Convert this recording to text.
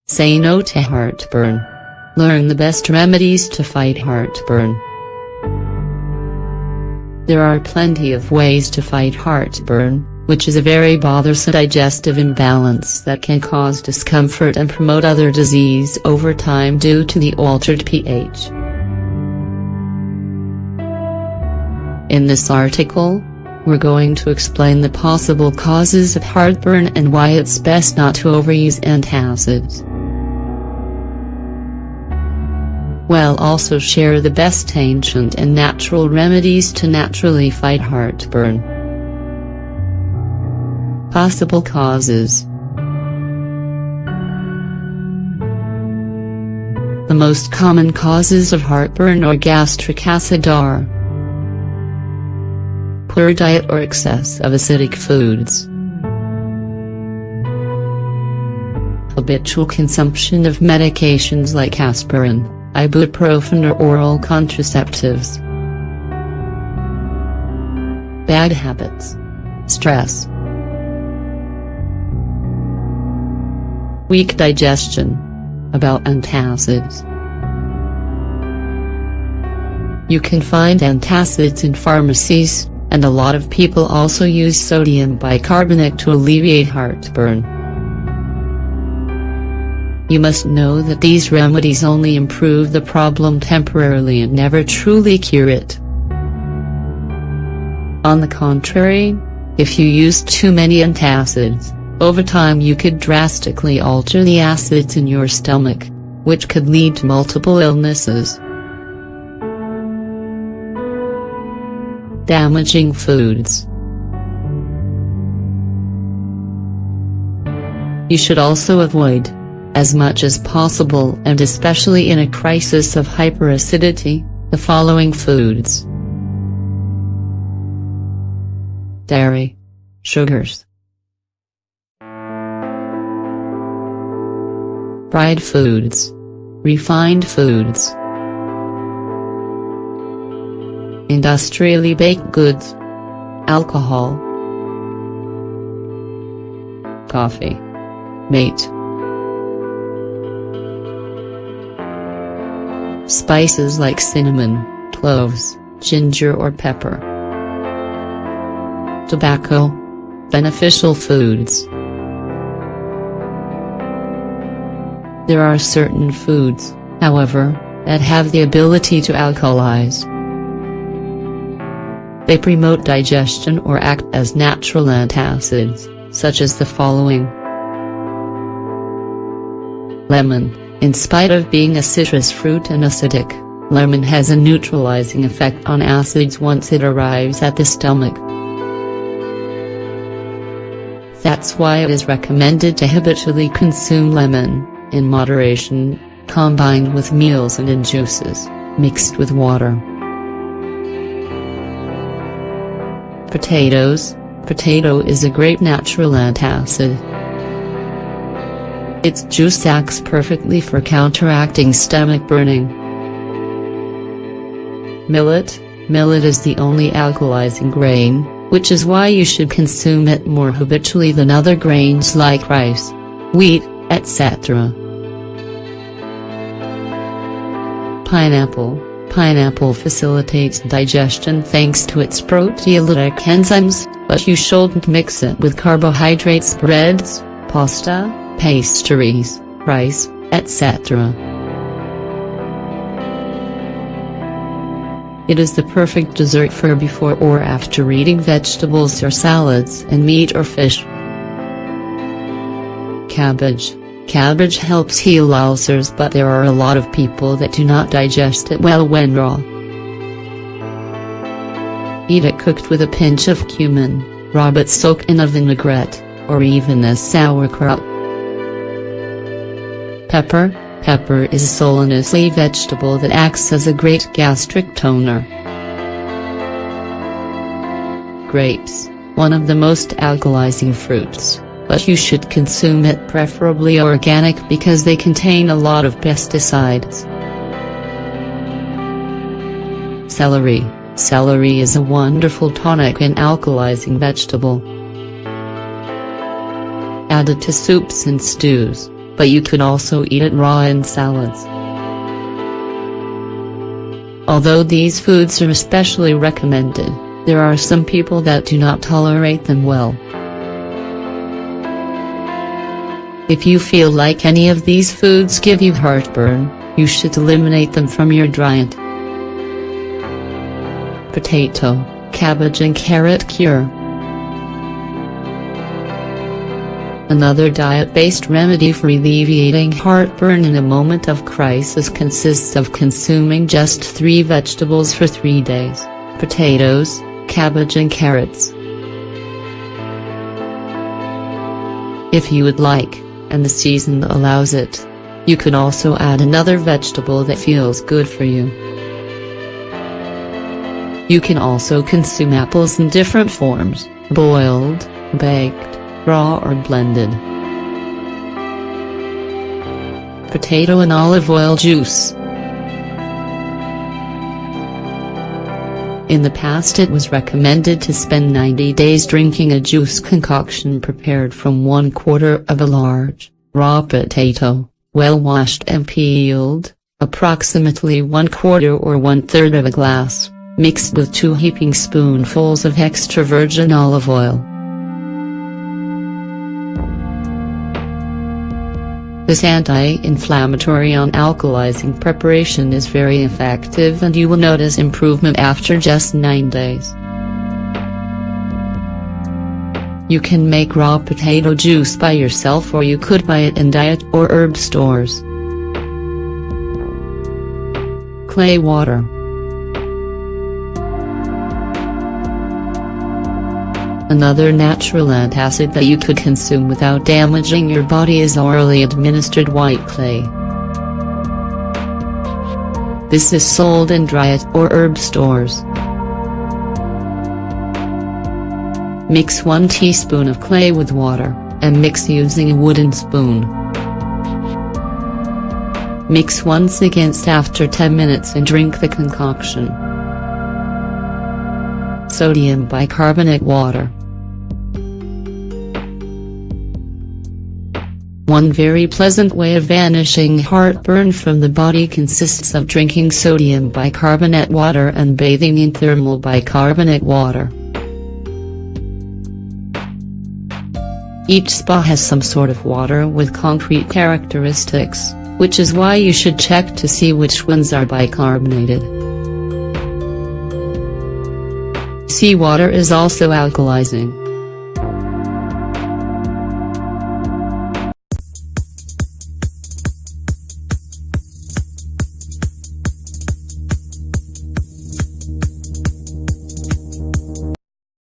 Say no to heartburn. Learn the best remedies to fight heartburn. There are plenty of ways to fight heartburn, which is a very bothersome digestive imbalance that can cause discomfort and promote other disease over time due to the altered pH. In this article, we're going to explain the possible causes of heartburn and why it's best not to overuse antacids. We'll also share the best ancient and natural remedies to naturally fight heartburn. Possible causes. The most common causes of heartburn or gastric acid are poor diet or excess of acidic foods, habitual consumption of medications like aspirin, ibuprofen or oral contraceptives, bad habits, stress, weak digestion. About antacids. You can find antacids in pharmacies, and a lot of people also use sodium bicarbonate to alleviate heartburn. You must know that these remedies only improve the problem temporarily and never truly cure it. On the contrary, if you use too many antacids, over time you could drastically alter the acids in your stomach, which could lead to multiple illnesses. Damaging foods. You should also avoid, as much as possible and especially in a crisis of hyperacidity, the following foods: dairy, sugars, fried foods, refined foods, industrially baked goods, alcohol, coffee, meat, spices like cinnamon, cloves, ginger or pepper, tobacco, beneficial foods. There are certain foods, however, that have the ability to alkalize. They promote digestion or act as natural antacids, such as the following. Lemon. In spite of being a citrus fruit and acidic, lemon has a neutralizing effect on acids once it arrives at the stomach. That's why it is recommended to habitually consume lemon, in moderation, combined with meals and in juices, mixed with water. Potatoes. Potato is a great natural antacid. Its juice acts perfectly for counteracting stomach burning. Millet. Millet is the only alkalizing grain, which is why you should consume it more habitually than other grains like rice, wheat, etc. Pineapple. Pineapple facilitates digestion thanks to its proteolytic enzymes, but you shouldn't mix it with carbohydrates, breads, pasta, pastries, rice, etc. It is the perfect dessert for before or after eating vegetables or salads and meat or fish. Cabbage. Cabbage helps heal ulcers, but there are a lot of people that do not digest it well when raw. Eat it cooked with a pinch of cumin, raw but soaked in a vinaigrette, or even as sauerkraut. Pepper. Pepper is a solanacea vegetable that acts as a great gastric toner. Grapes. One of the most alkalizing fruits, but you should consume it preferably organic because they contain a lot of pesticides. Celery. Celery is a wonderful tonic and alkalizing vegetable. Add it to soups and stews, but you could also eat it raw in salads. Although these foods are especially recommended, there are some people that do not tolerate them well. If you feel like any of these foods give you heartburn, you should eliminate them from your diet. Potato, cabbage and carrot cure. Another diet-based remedy for alleviating heartburn in a moment of crisis consists of consuming just 3 vegetables for 3 days: potatoes, cabbage and carrots. If you would like, and the season allows it, you could also add another vegetable that feels good for you. You can also consume apples in different forms: boiled, baked, raw or blended. Potato and olive oil juice. In the past it was recommended to spend 90 days drinking a juice concoction prepared from 1/4 of a large, raw potato, well washed and peeled, approximately 1/4 or 1/3 of a glass, mixed with 2 heaping spoonfuls of extra virgin olive oil. This anti-inflammatory alkalizing preparation is very effective and you will notice improvement after just 9 days. You can make raw potato juice by yourself or you could buy it in diet or herb stores. Clay water. Another natural antacid that you could consume without damaging your body is orally administered white clay. This is sold in diet or herb stores. Mix 1 teaspoon of clay with water, and mix using a wooden spoon. Mix once again after 10 minutes and drink the concoction. Sodium bicarbonate water. One very pleasant way of vanishing heartburn from the body consists of drinking sodium bicarbonate water and bathing in thermal bicarbonate water. Each spa has some sort of water with concrete characteristics, which is why you should check to see which ones are bicarbonated. Seawater is also alkalizing.